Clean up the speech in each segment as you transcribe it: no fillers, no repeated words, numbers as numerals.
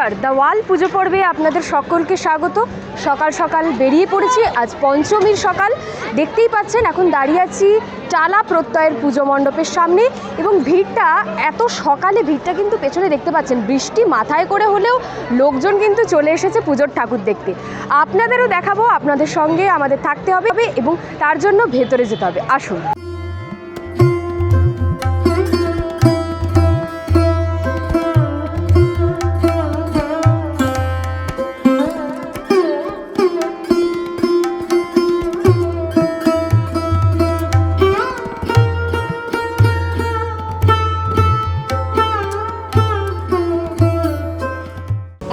নমস্কার, দ্য ওয়াল পুজো পর্বে আপনাদের সকলকে স্বাগত। সকাল সকাল বেরিয়ে পড়েছি, আজ পঞ্চমীর সকাল। দেখতেই পাচ্ছেন এখন দাঁড়িয়ে আছি টালা প্রত্যয়ের পুজো মণ্ডপের সামনে, এবং ভিড়টা এত সকালে, ভিড়টা কিন্তু পেছনে দেখতে পাচ্ছেন, বৃষ্টি মাথায় করে হলেও লোকজন কিন্তু চলে এসেছে পুজোর ঠাকুর দেখতে। আপনাদেরও দেখাবো, আপনাদের সঙ্গে আমাদের থাকতে হবে এবং তার জন্য ভেতরে যেতে হবে। আসুন।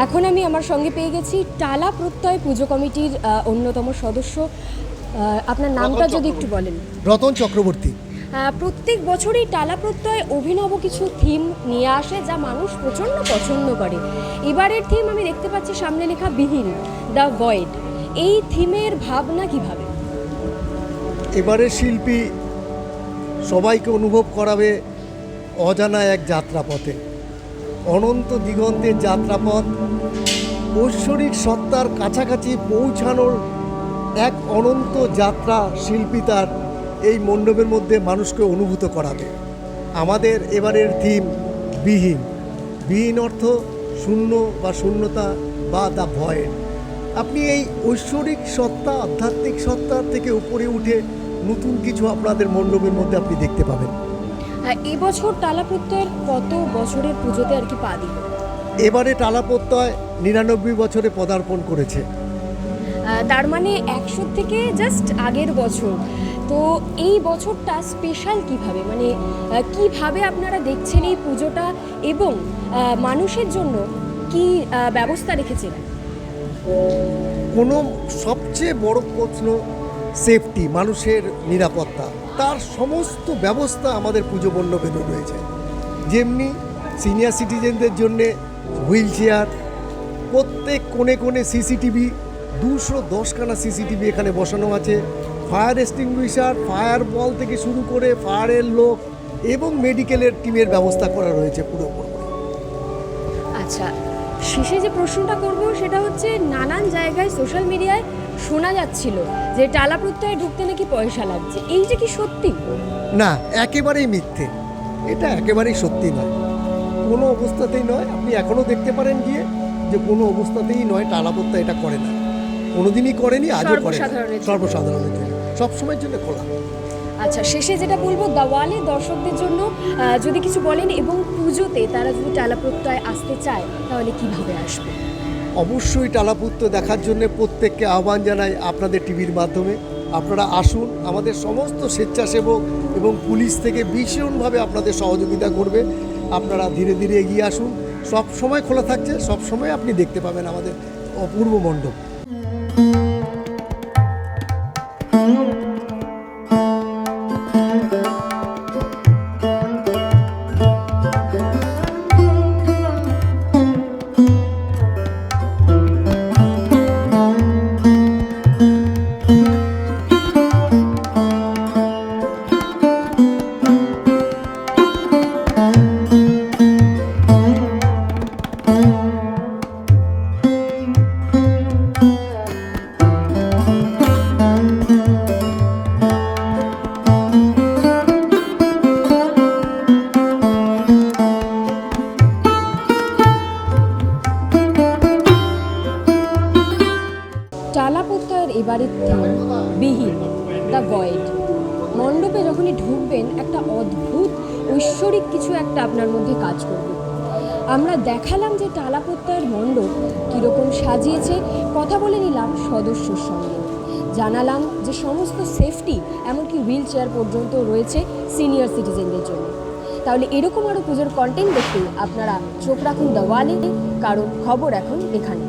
এখন আমি আমার সঙ্গে পেয়ে গেছি টালা প্রত্যয় পুজো কমিটির অন্যতম সদস্য। আপনার নামটা যদি একটু বলেন। রতন চক্রবর্তী। প্রত্যেক বছরই টালা প্রত্যয় অভিনব কিছু থিম নিয়ে আসে, যা মানুষ প্রচণ্ড পছন্দ করে। এবারের থিম আমি দেখতে পাচ্ছি সামনে লেখা বিহীন, দ্য ভয়েড। এই থিমের ভাবনা কিভাবে? এবারের শিল্পী সবাইকে অনুভব করাবে অজানা এক যাত্রাপথে, অনন্ত দিগন্তের যাত্রাপথ, ঐশ্বরিক সত্তার কাছাকাছি পৌঁছানোর এক অনন্ত যাত্রা শিল্পী তার এই মণ্ডপের মধ্যে মানুষকে অনুভূত করাবে। আমাদের এবারের থিম বিহীন। বিহীন অর্থ শূন্য বা শূন্যতা বা দ্য ভয়েড। আপনি এই ঐশ্বরিক সত্তা, আধ্যাত্মিক সত্তার থেকে উপরে উঠে নতুন কিছু আপনাদের মণ্ডপের মধ্যে আপনি দেখতে পাবেন। এবছর টালা প্রত্যয়ের কত বছরের পুজোতে আর কি পা দিল? এবারে টালা প্রত্যয় 99 বছরে পদার্পণ করেছে। তার মানে 100 থেকে জাস্ট আগের বছর। তো এই বছরটা স্পেশাল কিভাবে, মানে কিভাবে আপনারা দেখছেন এই পুজোটা, এবং মানুষের জন্য কি ব্যবস্থা রেখেছিলেন? কোনো সবচেয়ে বড় প্রশ্ন সেফটি, মানুষের নিরাপত্তা। তার সমস্ত ব্যবস্থা আমাদের পুজো মণ্ডপে রয়েছে। যেমনি সিনিয়র সিটিজেনদের জন্যে হুইল চেয়ার, প্রত্যেক কোণে কোণে সিসিটিভি, 210খানা সিসিটিভি এখানে বসানো আছে। ফায়ার এক্সটিংগুইশার, ফায়ার বল থেকে শুরু করে ফায়ারের লোক এবং মেডিকেলের টিমের ব্যবস্থা করা রয়েছে পুরোপুরি। আচ্ছা, শেষে যে প্রশ্নটা করব সেটা হচ্ছে, নানান জায়গায় সোশ্যাল মিডিয়ায় শোনা যাচ্ছিল যে টালা প্রত্যয়ে ঢুকতে নাকি পয়সা লাগছে। এইটা কি সত্যি? না, একেবারেই মিথ্যে। এটা একেবারেই সত্যি নয়, কোনো অবস্থাতেই নয়। আপনি এখনও দেখতে পারেন গিয়ে যে কোনো অবস্থাতেই নয়, টালা প্রত্যয় এটা করে না, কোনোদিনই করেনি, আজও করে না। সর্বসাধারণের জন্য, সবসময়ের জন্য খোলা। আচ্ছা, শেষে যেটা বলবো, দ্য ওয়ালে দর্শকদের জন্য যদি কিছু বলেন, এবং পুজোতে তারা যদি টালা প্রত্যয় আসতে চায় তাহলে কিভাবে আসবে? অবশ্যই টালা প্রত্যয় দেখার জন্য প্রত্যেককে আহ্বান জানাই আপনাদের টিভির মাধ্যমে। আপনারা আসুন, আমাদের সমস্ত স্বেচ্ছাসেবক এবং পুলিশ থেকে ভীষণভাবে আপনাদের সহযোগিতা করবে। আপনারা ধীরে ধীরে এগিয়ে আসুন, সব সময় খোলা থাকছে, সব সময় আপনি দেখতে পাবেন আমাদের অপূর্ব মণ্ডপ। টালা প্রত্যয়ের এবারের থিম বিহীন, দ্য ভয়েড। মণ্ডপে যখনই ঢুকবেন, একটা অদ্ভুত ঐশ্বরিক কিছু একটা আপনার মধ্যে কাজ করবে। আমরা দেখালাম যে টালা প্রত্যয়ের মণ্ডপ কীরকম সাজিয়েছে, কথা বলে নিলাম সদস্যর সঙ্গে, জানালাম যে সমস্ত সেফটি, এমনকি হুইল চেয়ার পর্যন্ত রয়েছে সিনিয়র সিটিজেনদের জন্য। তাহলে এরকম আরও পুজোর কন্টেন্ট দেখতে আপনারা চোখ রাখুন দ্য ওয়ালে, কারণ খবর এখন এখানে।